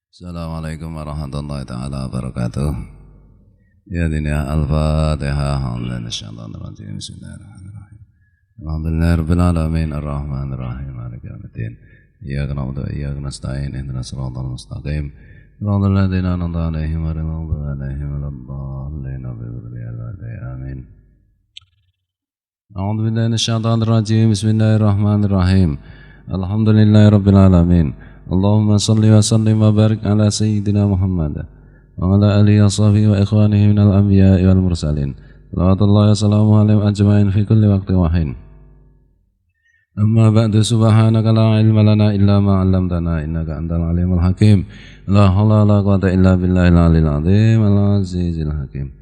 Assalamualaikum warahmatullahi taala wabarakatuh. Ya dunia al-Fatihah. Alhamdulillahirrahmanirrahim. Bismillahirrahmanirrahim. Alhamdulillahi rabbil alamin arrahmanir rahim maliki yaumiddin. Iyyaka na'budu wa iyyaka nasta'in ihdinas siratal mustaqim. Shiratal ladzina an'amta 'alaihim ghairil maghdubi 'alaihim waladdallin. Amin. A'udzu billahi minasyaitonir rajim. Bismillahirrahmanirrahim. Alhamdulillahi rabbil alamin. Allahumma salli wa sallim wa barik ala sayyidina Muhammad wa ala alihi wa sahbihi wa ikhwanihi minal anbiya'i wal mursalin. Salawatullahi wa salamuhu alaihim ajma'in fi kulli waqtin wa hin. Amma ba'du, subhanaka la ilma lana illa ma 'allamtana innaka antal alimul hakim. La haula wa la quwwata illa billahil aliyil azim al azizil hakim.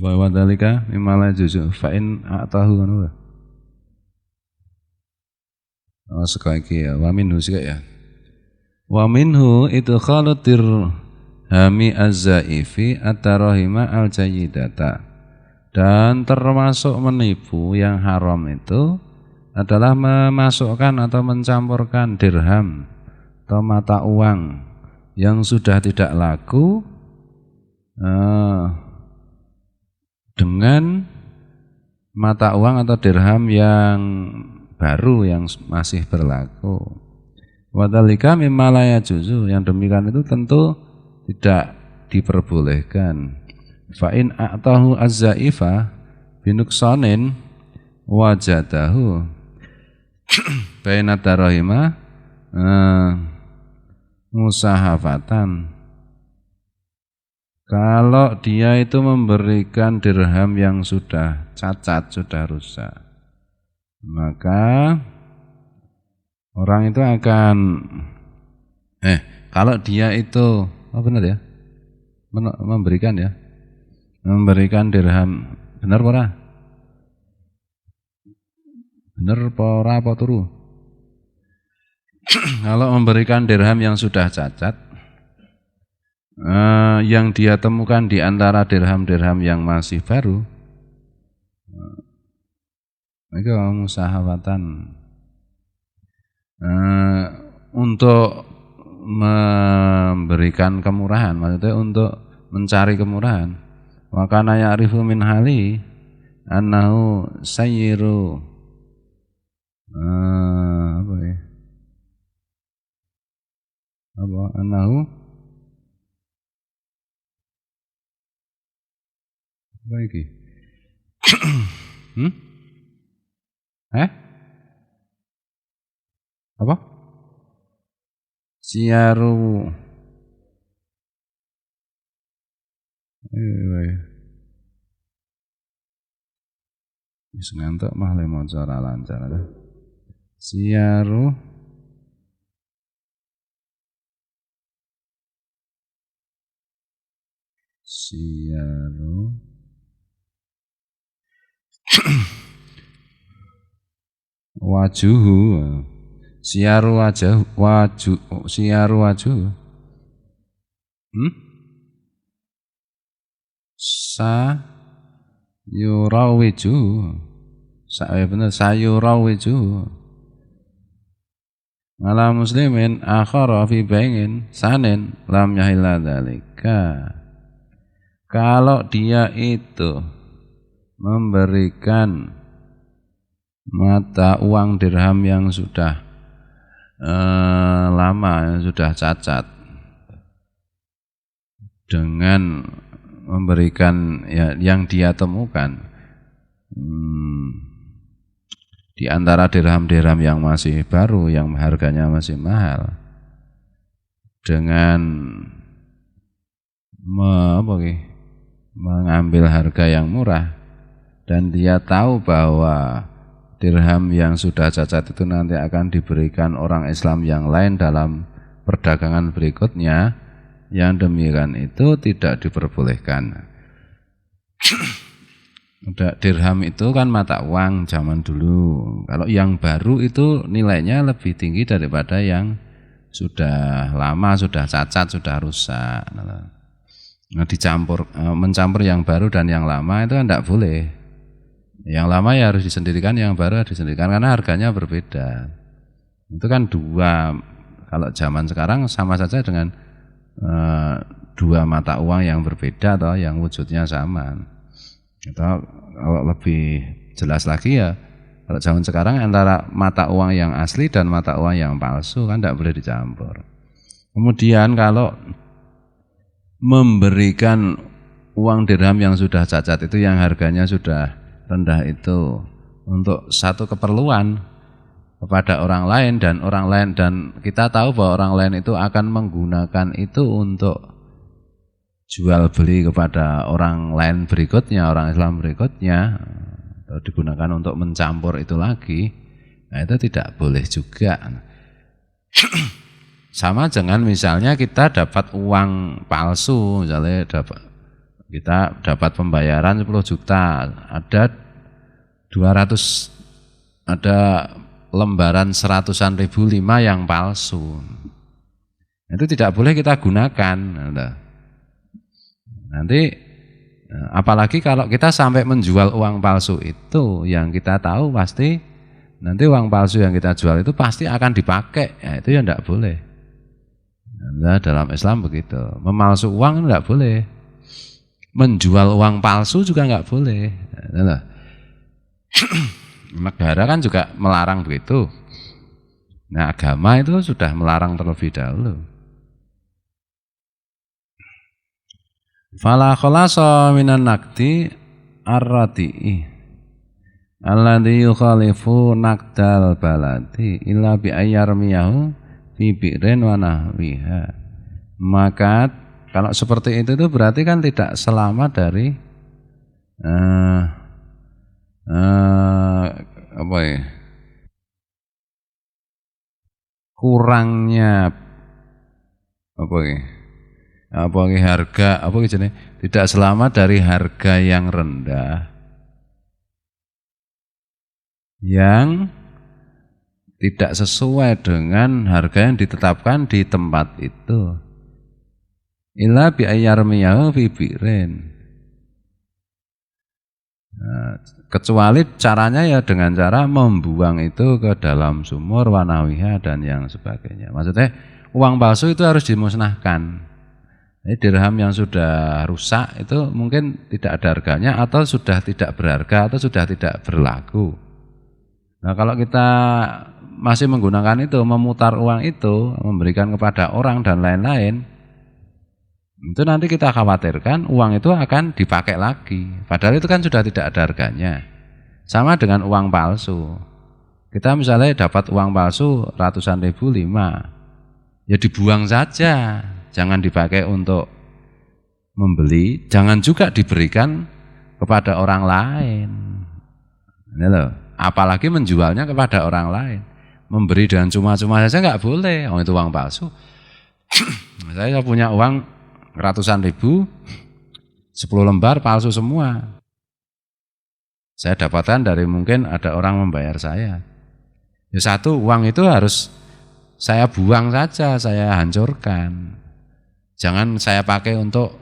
Wa dzalika mimma la juzu fa in atahu anu. Sekali ya, wa minhu sik ya. Wa minhu idkhalu dirhami az-zaifi at-tarahima al-jayyidata. Dan termasuk menipu yang haram itu adalah memasukkan atau mencampurkan dirham atau mata uang yang sudah tidak laku dengan mata uang atau dirham yang baru yang masih berlaku. Wadhalika mimma la yajuzu, yang demikian itu tentu tidak diperbolehkan. Fa in a'tahu az-zaifa binuksanin wajadahu baina darahima musahafatan. Kalau dia itu memberikan dirham yang sudah cacat, sudah rusak, maka orang itu akan kalau dia itu benar ya, memberikan dirham, benar ora? Benar ora apa turu? Kalau memberikan dirham yang sudah cacat, yang dia temukan di antara dirham-dirham yang masih baru, itu musahawatan, untuk memberikan kemurahan, maksudnya untuk mencari kemurahan. Wa kana ya'rifu min hali annahu sayyiru annahu apa iki? Apa? Siaru. Wis ngantuk mah le maca ora lancar. Siaru wajuhu, siaru wajuh, sayurawiju, bener sayurawiju ala muslimin akhara fi bainin sanin lam yahilla dzalika. Kalau dia itu memberikan mata uang dirham yang sudah lama, yang sudah cacat, dengan memberikan yang dia temukan di antara dirham-dirham yang masih baru, yang harganya masih mahal, dengan mengambil harga yang murah, dan dia tahu bahwa dirham yang sudah cacat itu nanti akan diberikan orang Islam yang lain dalam perdagangan berikutnya, yang demikian itu tidak diperbolehkan. Dirham itu kan mata uang zaman dulu. Kalau yang baru itu nilainya lebih tinggi daripada yang sudah lama, sudah cacat, sudah rusak. Mencampur yang baru dan yang lama itu kan tidak boleh. Yang lama ya harus disendirikan, yang baru harus disendirikan karena harganya berbeda. Itu kan dua, kalau zaman sekarang sama saja dengan dua mata uang yang berbeda atau yang wujudnya sama. Atau kalau lebih jelas lagi ya, kalau zaman sekarang antara mata uang yang asli dan mata uang yang palsu kan tidak boleh dicampur. Kemudian kalau memberikan uang dirham yang sudah cacat itu, yang harganya sudah rendah itu untuk satu keperluan kepada orang lain, dan kita tahu bahwa orang lain itu akan menggunakan itu untuk jual beli kepada orang lain berikutnya, orang Islam berikutnya, atau digunakan untuk mencampur itu lagi, nah itu tidak boleh juga. Sama dengan misalnya kita dapat uang palsu, misalnya kita dapat pembayaran 10 juta, ada 200, ada lembaran 100-an ribu 5 yang palsu. Itu tidak boleh kita gunakan. Nanti apalagi kalau kita sampai menjual uang palsu itu, yang kita tahu pasti nanti uang palsu yang kita jual itu pasti akan dipakai. Ya, itu ya tidak boleh. Nah, dalam Islam begitu. Memalsu uang tidak boleh. Menjual uang palsu juga nggak boleh. Nah, negara kan juga melarang begitu. Nah, agama itu sudah melarang terlebih dahulu. Fala khalasa minan naqdi ar-radi'i alladhi yukhalifu naqdal baladi illa bi ayyarmiyahu fi bi'rin wa nahwiha. Maka kalau seperti itu berarti kan tidak selamat dari apa ya, kurangnya apa ya, harga apa jenis, tidak selamat dari harga yang rendah yang tidak sesuai dengan harga yang ditetapkan di tempat itu. Illa bi ayyarmiyahu fi bi'rin. Nah, kecuali caranya ya dengan cara membuang itu ke dalam sumur, wanawiha dan yang sebagainya. Maksudnya uang palsu itu harus dimusnahkan. Jadi dirham yang sudah rusak itu mungkin tidak ada harganya, atau sudah tidak berharga, atau sudah tidak berlaku. Nah, kalau kita masih menggunakan itu, memutar uang itu, memberikan kepada orang dan lain-lain, itu nanti kita khawatirkan uang itu akan dipakai lagi. Padahal itu kan sudah tidak ada harganya. Sama dengan uang palsu. Kita misalnya dapat uang palsu ratusan ribu 5, ya dibuang saja. Jangan dipakai untuk membeli, jangan juga diberikan kepada orang lain. Ini loh. Apalagi menjualnya kepada orang lain. Memberi dengan cuma-cuma saja nggak boleh. Oh, itu uang palsu. Saya punya uang ratusan ribu, 10 lembar palsu semua. Saya dapatkan dari mungkin ada orang membayar saya. Ya, satu, uang itu harus saya buang saja, saya hancurkan. Jangan saya pakai untuk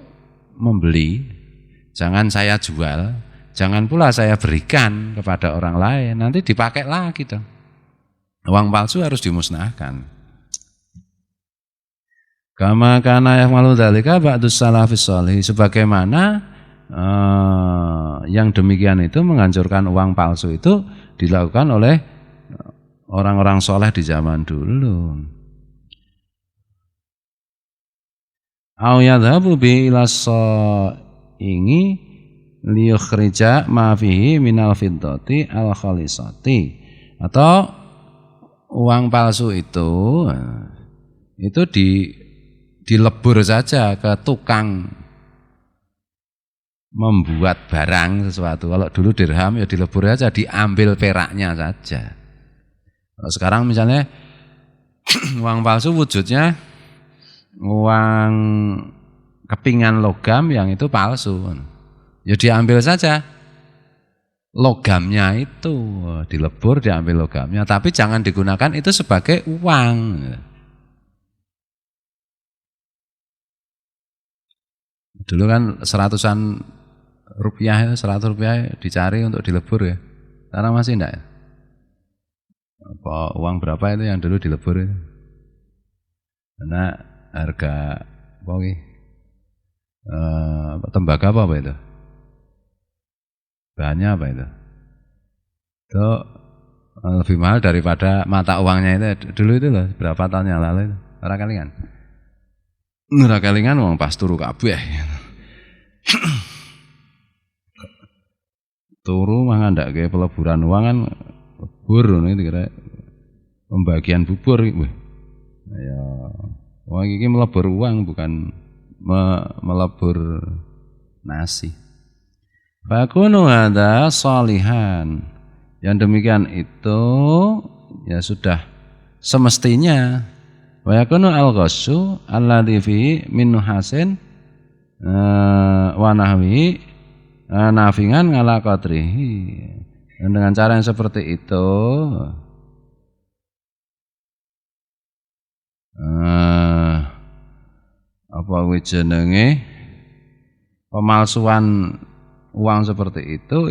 membeli, jangan saya jual, jangan pula saya berikan kepada orang lain, nanti dipakai lagi dong. Uang palsu harus dimusnahkan. Kama kana ya'malu dzalika ba'dus salafis shalih, sebagaimana yang demikian itu, menghancurkan uang palsu itu dilakukan oleh orang-orang soleh di zaman dulu. Au yadhabu bi ila saingi liyukhrija ma fihi minal fiddati al khalisati, atau uang palsu itu dilebur saja ke tukang membuat barang sesuatu. Kalau dulu dirham ya dilebur saja, diambil peraknya saja. Kalau sekarang misalnya uang palsu wujudnya uang kepingan logam yang itu palsu, ya diambil saja logamnya itu, dilebur, diambil logamnya, tapi jangan digunakan itu sebagai uang. Dulu kan 100-an rupiah itu 100 rupiah dicari untuk dilebur ya. Sekarang masih enggak ya? Apa uang berapa itu yang dulu dilebur itu? Karena harga apa ini? Tembaga apa itu? Bahannya apa itu? Itu lebih mahal daripada mata uangnya itu dulu itu loh, berapa tahun yang lalu itu. Ora kelingan. Ora kelingan wong pas turu kabeh. Turu mangan ndak kayak peleburan uang kan lebur ngono iki kira pembagian bubur iki. Ya wong iki melebur uang bukan melebur nasi. Fakunu hadza salihan. Yang demikian itu ya sudah semestinya. Wa yakunu al-ghassu alladzi fi min hasin wa nahwi nafingan ngala qadrihi. Dan dengan cara yang seperti itu apa jenenge pemalsuan uang seperti itu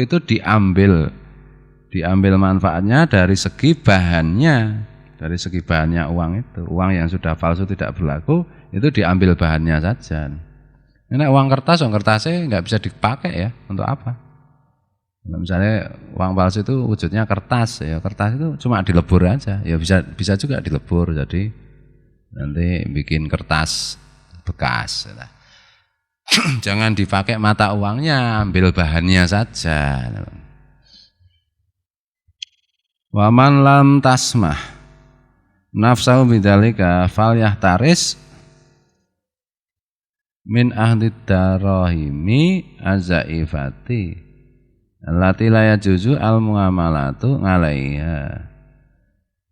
diambil manfaatnya dari segi bahannya, uang itu. Uang yang sudah palsu tidak berlaku itu diambil bahannya saja. Ini uang kertasnya nggak bisa dipakai ya, untuk apa? Nah, misalnya uang palsu itu wujudnya kertas ya, kertas itu cuma dilebur aja, ya bisa juga dilebur, jadi nanti bikin kertas bekas. Jangan dipakai mata uangnya, ambil bahannya saja. Waman lam tasmah nafsahu bidzalika falyahtaris min ahli darahimi azaifati allati la yajuzu al muamalatu ngalaiha.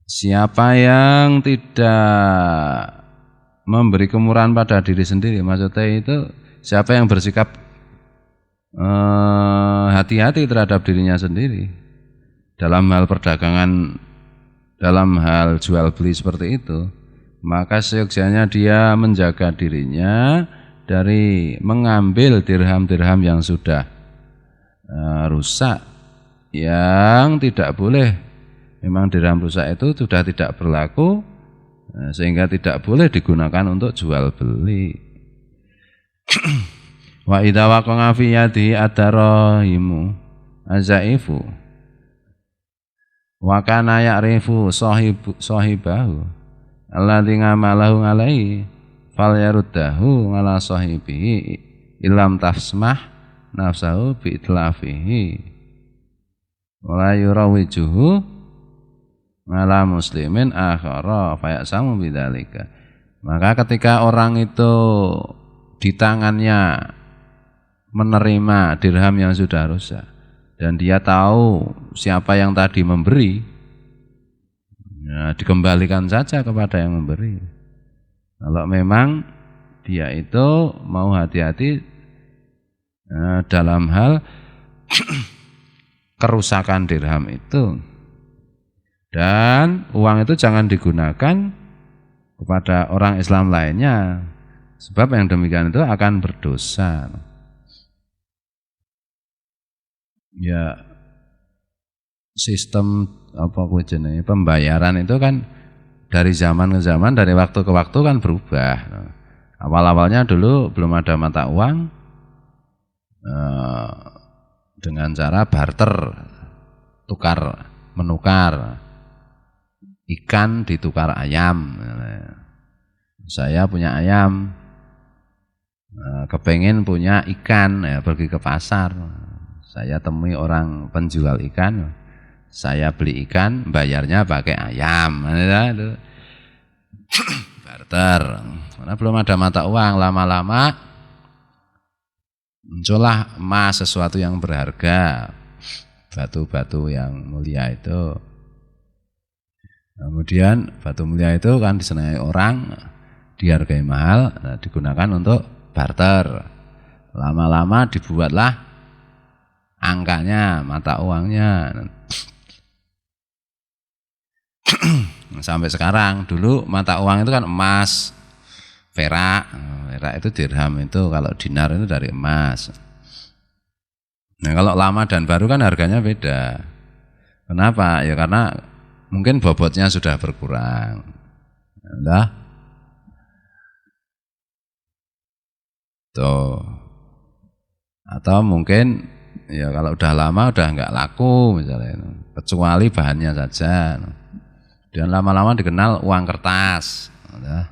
Siapa yang tidak memberi kemurahan pada diri sendiri, maksudnya itu siapa yang bersikap hati-hati terhadap dirinya sendiri dalam hal perdagangan, dalam hal jual beli seperti itu, maka seyogyanya dia menjaga dirinya dari mengambil dirham-dirham yang sudah rusak, yang tidak boleh. Memang dirham rusak itu sudah tidak berlaku, sehingga tidak boleh digunakan untuk jual beli. Wa idza waqa'a fi yadihi ad-darahimu azaifu wa kana ya'rifu sahibahu alladzi ngamalahu alaihi falyaruddahu ala sahibihi illam tasmah nafsahu bi itlafihi wa yurawijuhu ala muslimin akhara fayasamu bidzalika. Maka ketika orang itu di tangannya menerima dirham yang sudah rusak dan dia tahu siapa yang tadi memberi, ya, dikembalikan saja kepada yang memberi. Kalau memang dia itu mau hati-hati dalam hal kerusakan dirham itu, dan uang itu jangan digunakan kepada orang Islam lainnya, sebab yang demikian itu akan berdosa. Ya, sistem pembayaran itu kan dari zaman ke zaman, dari waktu ke waktu kan berubah. Awal-awalnya dulu belum ada mata uang, dengan cara barter, tukar menukar, ikan ditukar ayam. Saya punya ayam, kepengen punya ikan, ya pergi ke pasar. Saya temui orang penjual ikan, saya beli ikan, bayarnya pakai ayam. Barter. Karena belum ada mata uang, lama-lama muncullah emas, sesuatu yang berharga, batu-batu yang mulia itu. Kemudian batu mulia itu kan disenangi orang, dihargai mahal, digunakan untuk barter. Lama-lama dibuatlah angkanya, mata uangnya. Sampai sekarang. Dulu mata uang itu kan emas, perak itu dirham itu, kalau dinar itu dari emas. Nah, kalau lama dan baru kan harganya beda. Kenapa? Ya karena mungkin bobotnya sudah berkurang. Nah, tuh. Atau mungkin ya kalau udah lama udah nggak laku misalnya, kecuali bahannya saja. Dan lama-lama dikenal uang kertas. Nah,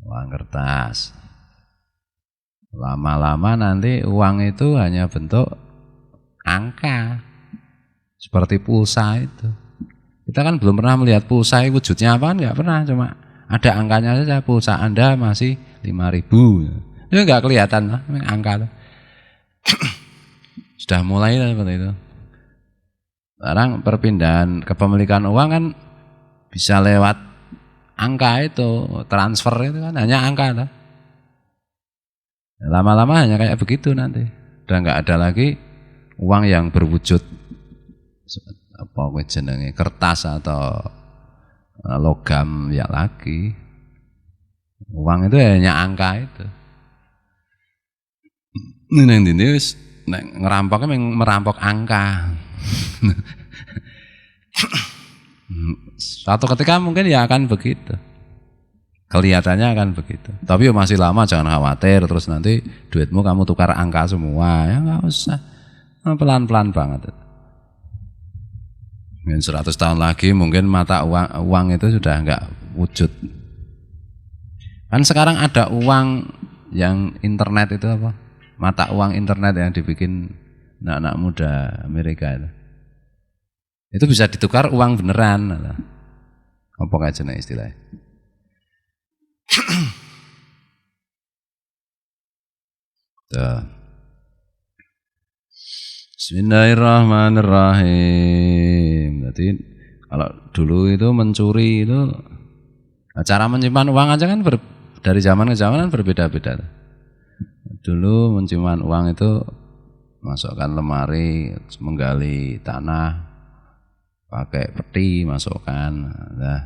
uang kertas. Lama-lama nanti uang itu hanya bentuk angka, seperti pulsa itu. Kita kan belum pernah melihat pulsa wujudnya apa, nggak pernah, cuma ada angkanya saja. Pulsa Anda masih 5.000, itu nggak kelihatan lah, angka. Sudah mulai seperti itu. Sekarang perpindahan kepemilikan uang kan bisa lewat angka itu, transfer itu kan hanya angka lah. Lama-lama hanya kayak begitu nanti. Udah nggak ada lagi uang yang berwujud apa jenenge kertas atau logam ya lagi. Uang itu hanya angka itu. Neng dini wis ngerampoknya merampok angka. Suatu ketika mungkin ya akan begitu. Kelihatannya akan begitu. Tapi ya masih lama, jangan khawatir. Terus nanti duitmu kamu tukar angka semua, ya nggak usah. Pelan-pelan banget. Mungkin 100 tahun lagi mungkin mata uang itu sudah nggak wujud. Kan sekarang ada uang yang internet itu apa? Mata uang internet yang dibikin anak-anak muda Amerika itu. Itu bisa ditukar uang beneran. Apa kayak jenis istilahnya? Bismillahirrahmanirrahim. Jadi kalau dulu itu mencuri itu cara menyimpan uang aja kan dari zaman ke zaman kan berbeda-beda. Dulu menyimpan uang itu masukkan lemari, menggali tanah, pakai peti masukkan. Nah,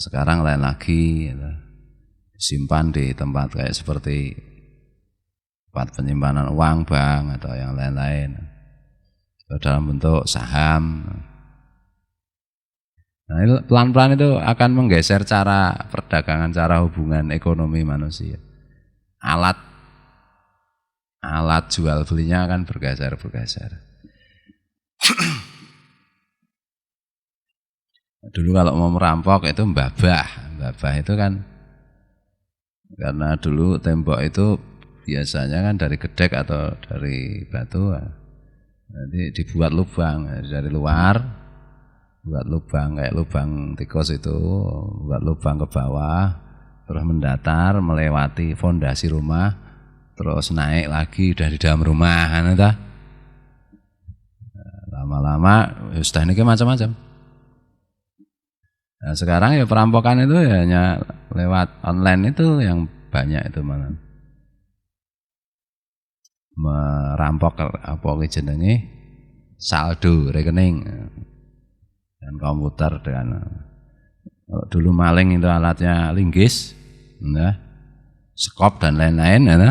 sekarang lain lagi, simpan di tempat kayak seperti tempat penyimpanan uang bank atau yang lain-lain, dalam bentuk saham. Nah, itu pelan-pelan itu akan menggeser cara perdagangan, cara hubungan ekonomi manusia. Alat jual belinya akan bergeser. Dulu kalau mau merampok itu mbabah itu kan, karena dulu tembok itu biasanya kan dari gedek atau dari batu, nanti dibuat lubang dari luar, buat lubang kayak lubang tikus itu, buat lubang ke bawah, terus mendatar melewati fondasi rumah, terus naik lagi udah di dalam rumah, kan itu. Lama-lama tekniknya macam-macam. Nah, sekarang ya perampokan itu ya hanya lewat online itu yang banyak itu malah. Merampok apa jenenge saldo rekening dan komputer dengan kalau dulu maling itu alatnya linggis, nah, skop dan lain-lain, ya.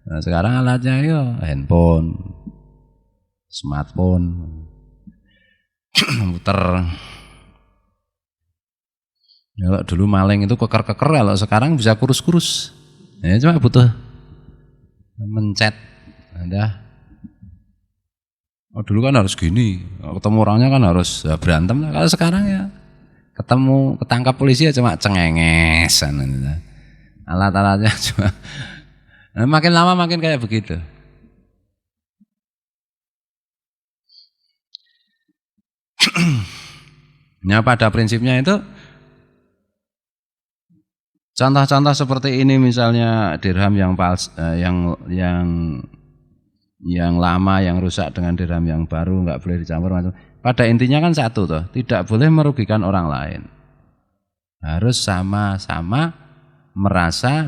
Nah, sekarang alatnya itu handphone, smartphone, komputer. Kalau dulu maling itu keker-keker, kalau sekarang bisa kurus-kurus. Ya cuma butuh mencet. Ada. Oh, dulu kan harus gini. Kalau ketemu orangnya kan harus berantem. Kalau sekarang ya ketangkap polisi ya cuma cengengesan. Alat-alatnya cuma. Nah, makin lama makin kayak begitu. Ya, pada prinsipnya itu contoh-contoh seperti ini, misalnya dirham yang yang lama yang rusak dengan dirham yang baru, nggak boleh dicampur macam. Pada intinya kan satu toh, tidak boleh merugikan orang lain. Harus sama-sama merasa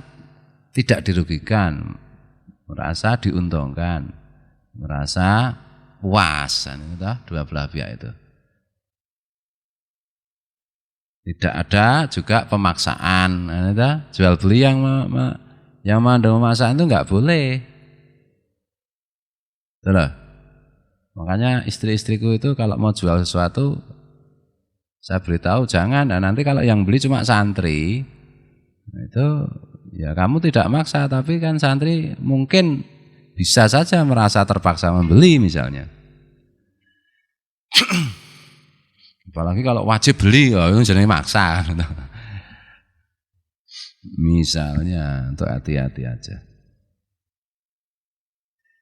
tidak dirugikan, merasa diuntungkan, merasa puas, itu dua belah pihak itu. Tidak ada juga pemaksaan, jual beli yang memaksa itu nggak boleh. Itulah. Makanya istri-istriku itu kalau mau jual sesuatu saya beritahu jangan. Nah, nanti kalau yang beli cuma santri itu ya kamu tidak maksa, tapi kan santri mungkin bisa saja merasa terpaksa membeli misalnya. Apalagi kalau wajib beli, oh itu jadi maksa. Misalnya, untuk hati-hati aja.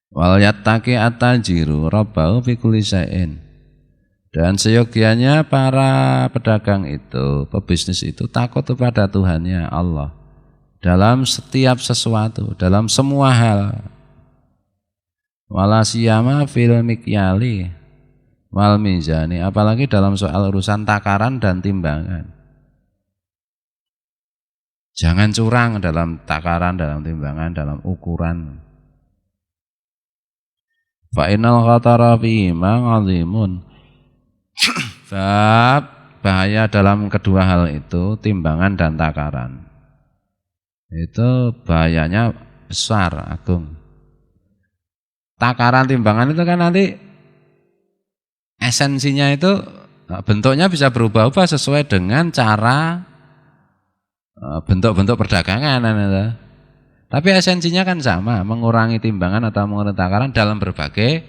Wal yattaqi at-tajiru rabbahu fi kulli syai'in. Dan seyogianya para pedagang itu, pebisnis itu takut kepada Tuhannya Allah dalam setiap sesuatu, dalam semua hal. Wala siyama fil mikyali wal mizani, apalagi dalam soal urusan takaran dan timbangan. Jangan curang dalam takaran, dalam timbangan, dalam ukuran. Fa innal khatara fihi ma 'azimun. Bab bahaya dalam kedua hal itu, timbangan dan takaran. Itu bahayanya besar, agung. Takaran timbangan itu kan nanti esensinya itu bentuknya bisa berubah-ubah sesuai dengan cara bentuk-bentuk perdagangan. Tapi esensinya kan sama, mengurangi timbangan atau mengurangi takaran dalam berbagai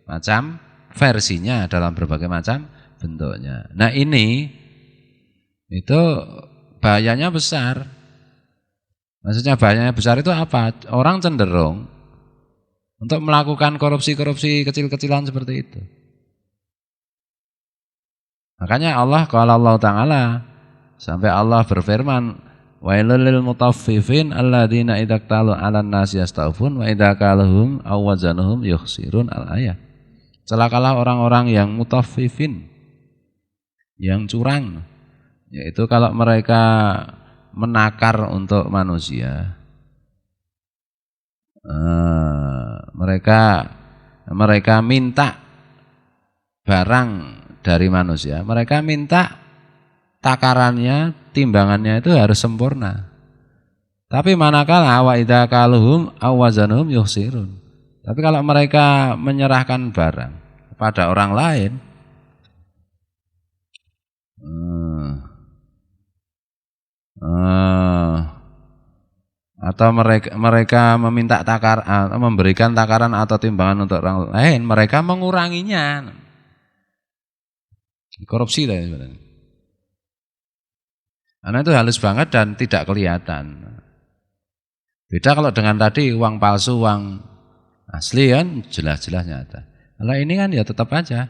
macam versinya, dalam berbagai macam bentuknya. Nah ini itu bahayanya besar. Maksudnya bahayanya besar itu apa? Orang cenderung untuk melakukan korupsi-korupsi kecil-kecilan seperti itu. Makanya Allah Ta'ala sampai Allah berfirman, wailul lil mutaffifin alladzina idza qalu 'alan nasi yastawfun wa idza qaluhum aw wazanuhum yukhsirun al-ayat. Celakalah orang-orang yang mutaffifin, yang curang, yaitu kalau mereka menakar untuk manusia, mereka minta barang dari manusia, mereka minta takarannya, timbangannya itu harus sempurna. Tapi manakala wa idza kaluhum aw wazanuhum yukhsirun. Tapi kalau mereka menyerahkan barang kepada orang lain, atau mereka meminta memberikan takaran atau timbangan untuk orang lain, mereka menguranginya. Korupsi lah sebenarnya. Karena itu halus banget dan tidak kelihatan. Beda kalau dengan tadi uang palsu, uang asli kan jelas-jelas nyata. Kalau ini kan ya tetap aja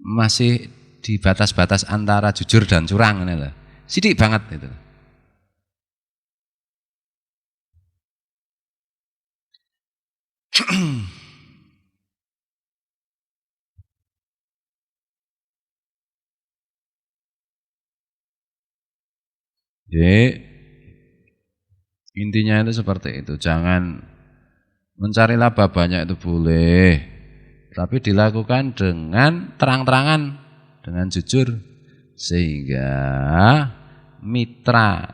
masih di batas-batas antara jujur dan curang ini lah. Sidik banget itu. Jadi intinya itu seperti itu. Jangan mencari laba banyak itu boleh, tapi dilakukan dengan terang-terangan, dengan jujur, sehingga mitra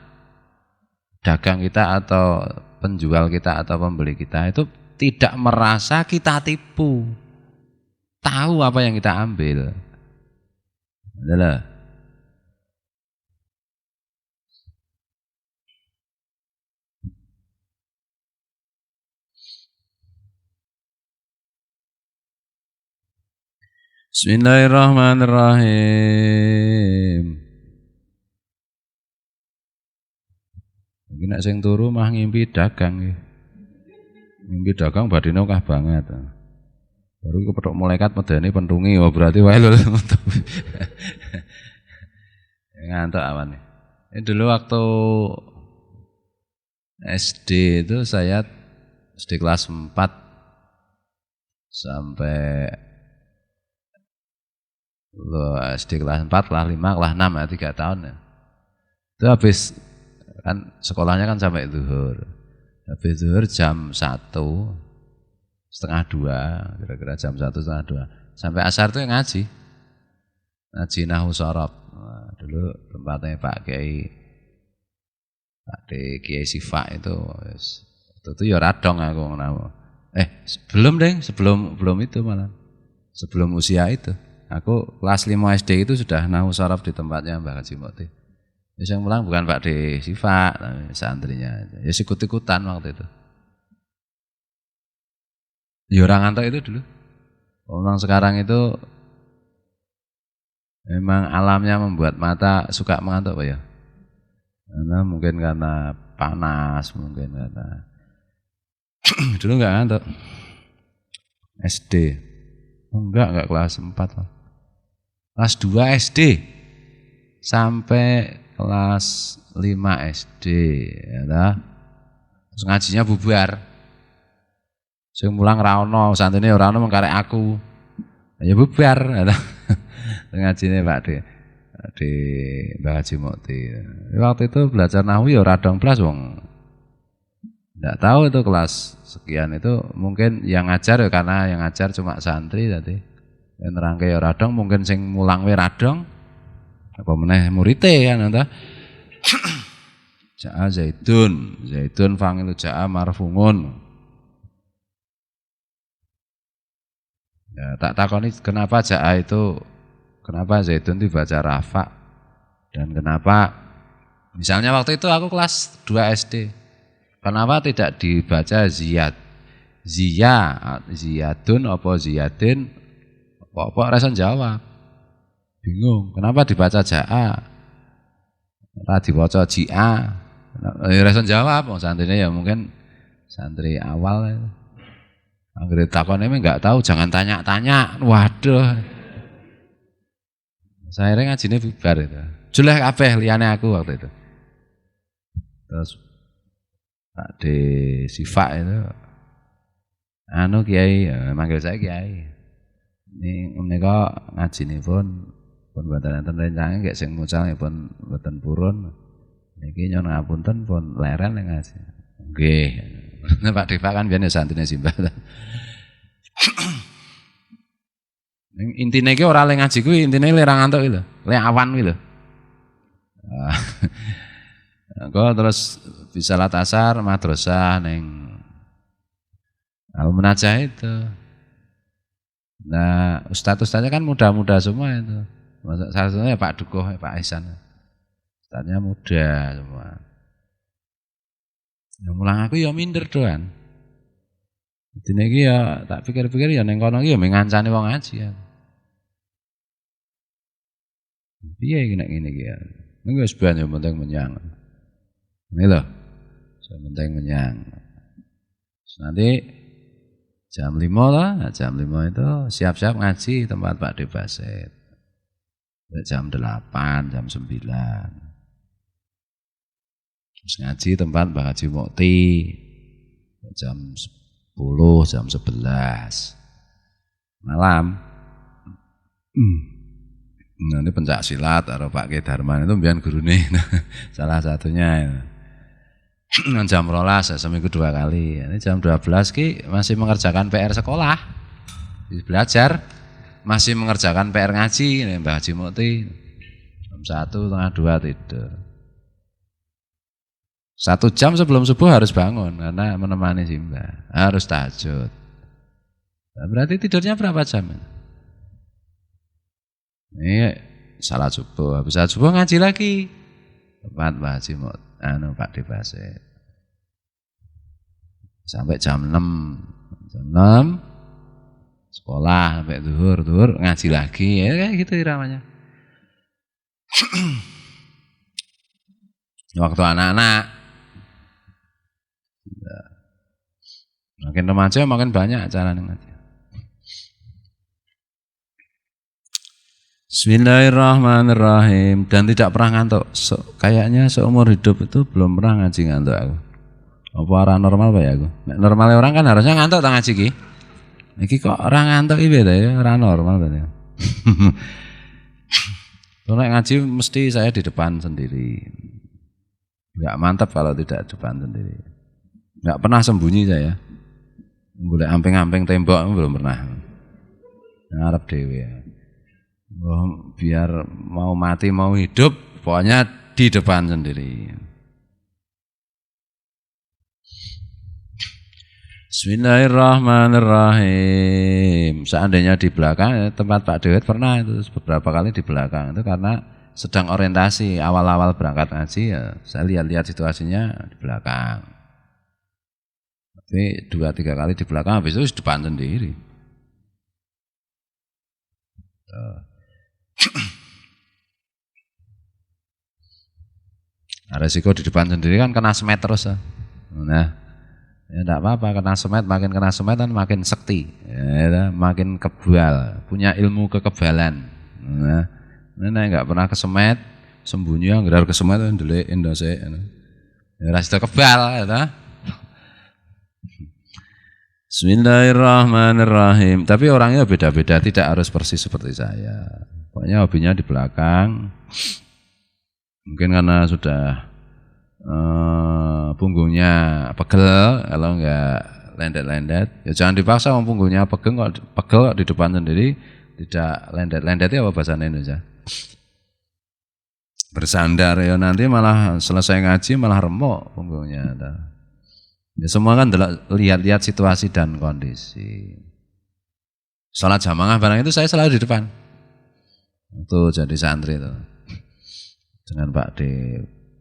dagang kita atau penjual kita atau pembeli kita itu tidak merasa kita tipu, tahu apa yang kita ambil. Adalah. Bismillahirrahmanirrahim. Mungkin nek sing turu mah ngimpi dagang nggih. Ngimpi dagang badine akeh banget. Baru kepethuk malaikat medeni pentungi, oh berarti wae lho. Ngantuk awan. Ini dulu waktu SD itu saya SD kelas 4 sampai SD kelas 4, kelas 5, kelas 6 ya 3 tahun ya. Itu habis kan sekolahnya kan sampai zuhur. Habis zuhur jam 1:30, kira-kira jam 1:30. Sampai asar itu ngaji. Ngaji nahwu shorof. Nah, dulu tempatnya Pak Kiai Sifa itu ya radong aku ngenau. Sebelum deh, belum itu malah. Sebelum usia itu. Aku kelas 5 SD itu sudah nahu sorof di tempatnya Mbak Haji Mukti. Yang pulang bukan Pak De Siva, santrinya. Ya ikut-ikutan waktu itu. Ya orang ngantuk itu dulu. Orang sekarang itu memang alamnya membuat mata suka mengantuk Pak ya. Mungkin karena panas, mungkin karena dulu enggak ngantuk. SD. Enggak kelas 4 lah. Kelas 2 SD sampai kelas 5 SD ya. Terus ngajinya bubar. Sing mulang ra ono, santrine ora ono mengkarek aku. Ya bubar ya. Ngajine Pak di Mbah Haji Mukti. Waktu itu belajar nahwu ya ora dong blas wong. Enggak tahu itu kelas sekian itu mungkin yang ngajar ya karena yang ngajar cuma santri tadi. Yang nerangke ya ora dong mungkin sing mulang we ra dong. Apa meneh murite kan ta. Ja'a Zaidun fangilu ja'a marfungun. Ya, tak takoni kenapa ja'a itu kenapa Zaidun dibaca rafa dan kenapa misalnya waktu itu aku kelas 2 SD. Kenapa tidak dibaca Ziyadun apa Ziyadin apa reson jawab. Bingung, kenapa dibaca ja'a? Ora diwaca ji'a. Reson jawab, wong santrine ya mungkin santri awal. Anggere takone enggak tahu, jangan tanya-tanya. Waduh. Saya ngajine bubar itu. Juleh kabeh liyane aku waktu itu. Terus Pak De Siva itu Kiai, manggil saya Kiai. Ini menika ngajinipun pun boten enten rencange nggih sing mucal pun boten purun. Niki nyuwun ngapunten pun leren ning ngaji. Nggih. Pak Deva kan biyen santrine Simbah. Intine iki ora le ngaji kuwi, intine le ra ngantuk iki lho, le awan kuwi lho. Kok terus bisa salat asar madrasah ning Al-Munajah itu. Nah, ustaz-ustaznya kan muda-muda semua itu. Salah satunya Pak Dukuh, Pak Ihsan. Ustaznya muda semua. Ya mulang aku ya minder doan. Dene iki ya tak pikir-pikir ya ning kono iki ya ngancani wong ngaji ya. Piye iki nek ngene iki ya. Ning wis ben yang penting menyang. Ini loh. Yang penting menyang. Nanti jam 5 lah, nah jam 5 itu siap-siap ngaji tempat Pak De Basit. Jam 8, jam 9. Terus ngaji tempat Mbah Haji Mukti. Jam 10, jam 11. Malam. Nah, ini pencak silat atau Pak Ki Darman itu mbiyen gurune. Salah satunya. Jam 12 seminggu 2 kali. Ini jam 12 ki masih mengerjakan PR sekolah. Belajar masih mengerjakan PR ngaji nih Mbah Haji Mukti. Jam 1 setengah 2 tidur. 1 jam sebelum subuh harus bangun karena menemani Simbah. Harus tahajud. Nah, berarti tidurnya berapa jam? Ini salat subuh, habis salat subuh ngaji lagi. Tempat Mbah Haji Mukti. Pak De Basit. Sampai jam 6. Jam 6 sekolah sampai zuhur ngaji lagi. Ya kayak gitu iramanya. Waktu anak-anak makin remaja makin banyak acara ngaji. Bismillahirrahmanirrahim. Dan tidak pernah ngantuk. Kayaknya seumur hidup itu belum pernah ngaji ngantuk aku. Apa orang normal Pak ya aku? Normalnya orang kan harusnya ngantuk tak ngaji ki. Iki kok orang ngantuk iki beda ya, orang normal berarti. Kalau ngaji mesti saya di depan sendiri. Enggak mantap kalau tidak depan sendiri. Enggak pernah sembunyi saya. Boleh amping-amping tembok belum pernah. Ngarep dhewe ya. Biar mau mati mau hidup pokoknya di depan sendiri. Bismillahirrahmanirrahim. Seandainya di belakang tempat Pak Dewet pernah itu beberapa kali di belakang itu karena sedang orientasi awal-awal berangkat ngaji ya saya lihat-lihat situasinya di belakang. Tapi 2-3 kali di belakang habis itu di depan sendiri. Nah, resiko di depan sendiri kan kena semet terus. Nah. Ya enggak apa-apa, kena semet kan makin sekti, ya, makin kebal, punya ilmu kekebalan. Nah, enggak pernah kesemet, sembunyi nggerar kesemet ndelik endose. Ya ora sida kebal ya. Bismillahirrahmanirrahim. Tapi orangnya beda-beda, tidak harus persis seperti saya. Pokoknya hobinya di belakang. Mungkin karena sudah punggungnya pegel, kalau enggak lendet-lendet ya jangan dipaksa punggungnya pegel kok di depan sendiri tidak lendet-lendet ya apa bahasa Indonesia bersandar ya nanti malah selesai ngaji malah remuk punggungnya ya semua kan lihat-lihat situasi dan kondisi. Salat jamaah barang itu saya selalu di depan tuh jadi santri tuh dengan Pak D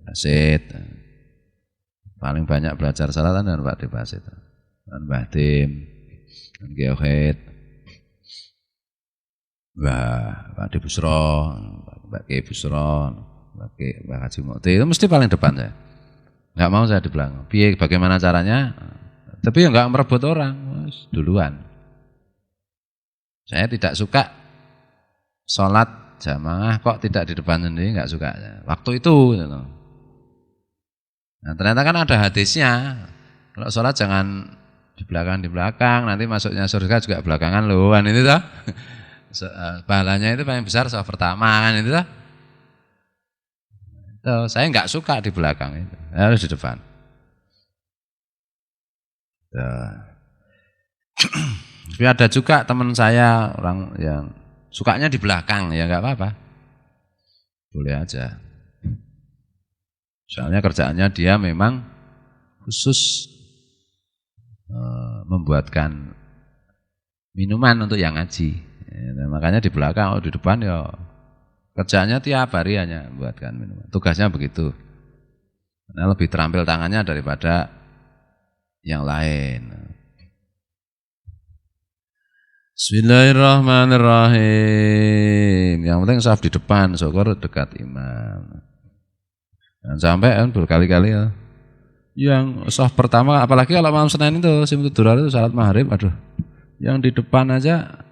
Basit. Paling banyak belajar salatan dengan Pak D Basit. Dan Mbah Tim, dan Geohet. Pak D Busro, Mbak Ki Busro, Mbak Haji Mukti, itu mesti paling depan saya. Enggak mau saya di belakang. Bagaimana caranya? Tapi ya enggak merebut orang, duluan. Saya tidak suka sholat jamaah kok tidak di depan sendiri, enggak suka. Waktu itu gitu. Nah, ternyata kan ada hadisnya. Kalau sholat jangan di belakang, nanti masuknya surga juga belakangan loh. Kan itu toh. Pahalanya itu paling besar sholat pertama kan itu toh. Saya enggak suka di belakang itu. Harus di depan. Tapi ada juga teman saya orang yang sukanya di belakang ya enggak apa-apa. Boleh aja. Soalnya kerjaannya dia memang khusus membuatkan minuman untuk yang ngaji. Nah, makanya di belakang, di depan ya kerjaannya tiap hari hanya membuatkan minuman. Tugasnya begitu. Karena lebih terampil tangannya daripada yang lain. Bismillahirrahmanirrahim. Yang penting saf di depan, syukur dekat imam. Dan sampai kan berkali-kali ya. Yang saf pertama, apalagi kalau malam Senin itu Simtu Durar itu salat maghrib, aduh. Yang di depan aja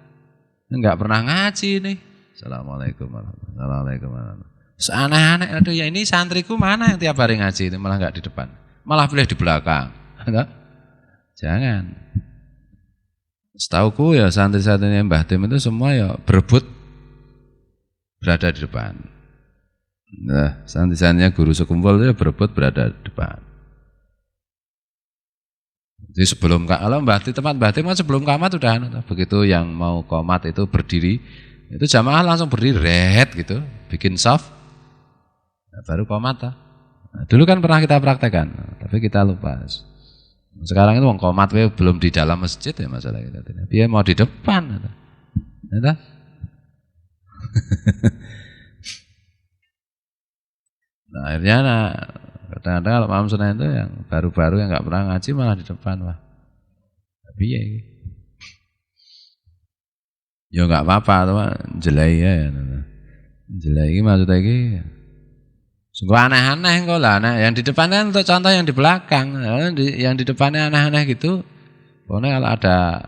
enggak pernah ngaji nih. Assalamualaikum warahmatullahi wabarakatuh. Aneh-aneh, aduh ya ini santriku mana yang tiap hari ngaji itu malah enggak di depan. Malah boleh di belakang. Jangan. Setauku ya santri-santrinya Mbah Tim itu semua ya berebut berada di depan. Nah, santri-santrinya guru sekumpul itu berebut berada di depan. Jadi sebelum kalau tempat Mbah Tim kan sebelum qamat udah begitu yang mau qomat itu berdiri, itu jamaah langsung berdiri red gitu, bikin saf. Nah, baru qomat ta. Nah, dulu kan pernah kita praktekkan, tapi kita lupa. Sekarang itu wong qomat belum di dalam masjid ya masalah kita. Dia mau di depan. Ya, nah, akhirnya kadang-kadang kalau malam Senin itu yang baru-baru yang nggak pernah ngaji malah di depan wah. Tapi ya nggak apa-apa tuh jelai ya. Jelai maksudnya iki sungguh aneh-aneh kok lah. Nah, yang di depan kan untuk contoh yang di belakang. Yang di depannya aneh-aneh gitu. Pokoknya kalau ada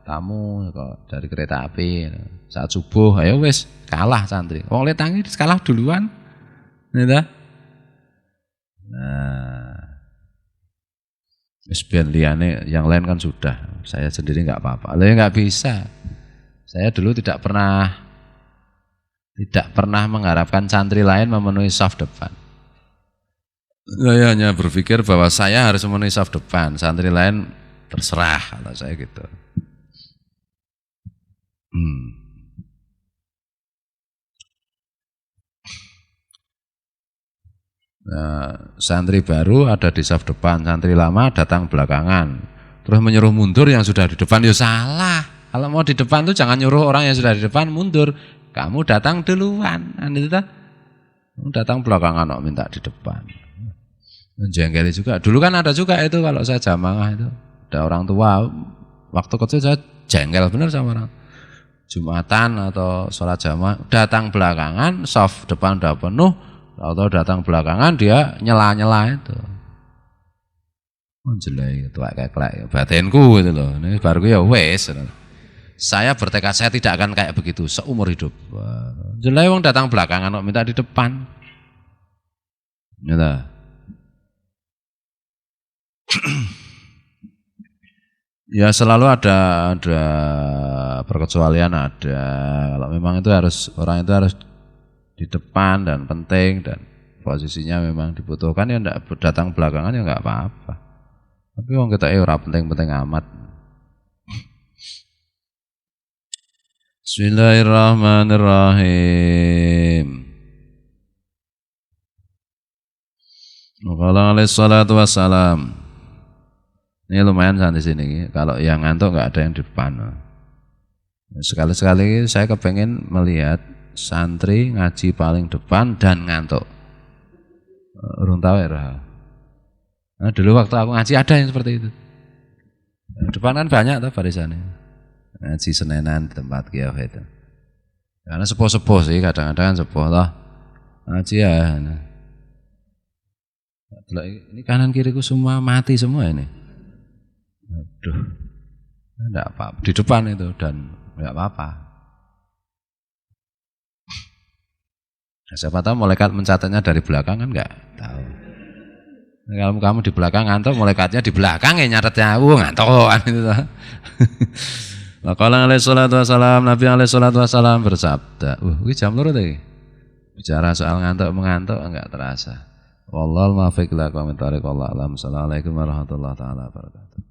tamu kok dari kereta api saat subuh ayo wis kalah santri. Wong letangi kalah duluan. Gitu. Nah, ben liyane yang lain kan sudah, saya sendiri nggak apa-apa. Lah nggak bisa. Saya dulu tidak pernah mengharapkan santri lain memenuhi saf depan. Saya hanya berpikir bahwa saya harus memenuhi saf depan, santri lain terserah kalau saya gitu. Nah, santri baru ada di saf depan, santri lama datang belakangan. terus menyuruh mundur yang sudah di depan, ya salah. Kalau mau di depan tuh jangan nyuruh orang yang sudah di depan mundur. Kamu datang duluan, itu tak? Datang belakangan kok minta di depan. Menjengkeli juga. Dulu kan ada juga itu kalau saya jamaah itu. Ada orang tua, waktu kecil saya jengkel benar sama orang. Jumatan atau sholat jamaah, datang belakangan, saf depan udah penuh, atau datang belakangan dia nyela-nyela itu. Jelek itu kayak batinku itu loh. Ini baru ya wes. Saya bertekad saya tidak akan kayak begitu seumur hidup. Jelek wong datang belakangan kok minta di depan. Gitu. Ya selalu ada perkecualian ada. Kalau memang itu harus orang itu harus di depan dan penting dan posisinya memang dibutuhkan ya enggak datang belakangan ya enggak apa-apa. Tapi wong kita ora penting-penting amat. Bismillahirrahmanirrahim. Qala alaihi salatu wassalam. Ini lumayan di sini. Kalau yang ngantuk nggak ada yang di depan. Sekali-sekali saya kepengen melihat santri ngaji paling depan dan ngantuk. Urung tahu ya. Nah, dulu waktu aku ngaji ada yang seperti itu. Depan kan banyak tuh barisannya. Ngaji Senenan di tempat kiaf itu. Karena sepuh-sepuh sih kadang-kadang sepuh lah. Ngaji ya. Ini kanan kiriku semua mati semua ini. Aduh, enggak apa-apa. Di depan itu dan enggak apa-apa. Nah, siapa tahu malaikat mencatatnya dari belakang kan enggak tahu. Nah, kalau kamu di belakang ngantuk, malaikatnya di belakang ya nyatetnya, ngantuk kan itu. Maqala alaihi salatu wassalam, Nabi alaihi salatu wassalam bersabda, ini jam loro tadi. Bicara soal ngantuk mengantuk enggak terasa. Wallahul muwaffiq ila aqwamit thoriq. Wallahu a'lam. Assalamualaikum warahmatullahi taala wabarakatuh.